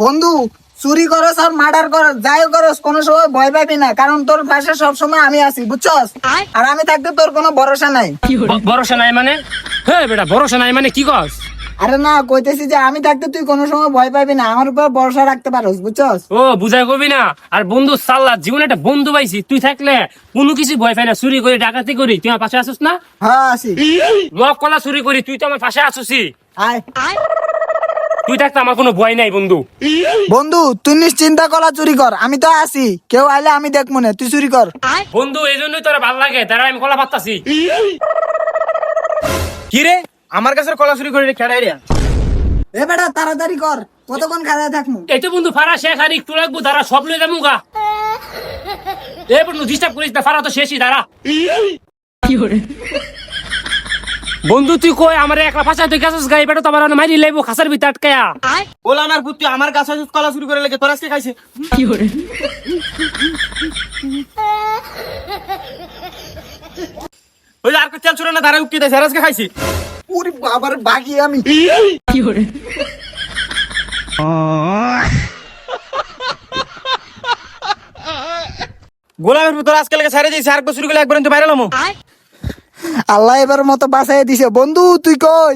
বন্ধু, চুরি করস আর মার্ডার করস যাই করস কোনো সময় ভয় পাবি না, কারণ তোর পাশে সব সময় আমি আছি, বুঝছস? আর আমি থাকতে তোর কোনো ভরসা নাই। ভরসা নাই মানে? হ্যাঁ বেটা, ভরসা নাই মানে কি কস? আরে না, কইতেছি যে আমি থাকতে তুই কোনো সময় ভয় পাবি না, আমার উপর ভরসা রাখতে পারস, বুঝছস? ও বুঝাই কবি না। আর বন্ধু সাল্লা, জীবনে একটা বন্ধু পাইছি, তুই থাকলে কোনো কিছু ভয় পাই না। চুরি করি ডাকাতি করি, তুই আমার পাশে আসিস না? হ্যাঁ আছি। লক কলা চুরি করি, তুই তো আমার পাশে আসিস। আয় তুই থাকতে আমার কোনো ভয় নাই বন্ধু। বন্ধু, তুই নিশ্চিন্তা করা চুরি কর, আমি তো আছি। কেউ আইলে আমি দেখ মনে, তুই চুরি কর। বন্ধু এই জন্যই তোরা ভাল লাগে, তারা আমি কলা পাত্তাছি। কি রে, আমার কাছে কলা চুরি করে খেড়াই রে। এ বেটা তাড়াতাড়ি কর, কতক্ষণ খাদায় থাকমু? এই তো বন্ধু ফারা শেষ, আর একটু লাগবো, তারা সব লয়ে যাবো গা। এ বন্ধু ডিস্টার্ব করিস না, ফারা তো শেষই, দাঁড়া। বন্ধু তুই কই আমার একলা ফাঁসা, তুই গেছিস গাই বেটা, তোমার মারি লাইবো খাসার ভিতরে আটকায়া। বল আমার পুত্র আমার কাছে কলা চুরি করে লেগে তোর আজকে খাইছে। ওই আর তেল ছুড়ে না, ধারে উঠতে দেয় আজকে খাইছি। ওরে বাবার বাকি আমি। গোলামের পুত্র আজকে লেগে ছাড়ে দিয়েছে, আর চুরি করে একবার তো বাইরে লামো। আল্লাহ এবার মতো বাঁচাই দিছে। বন্ধু তুই কই?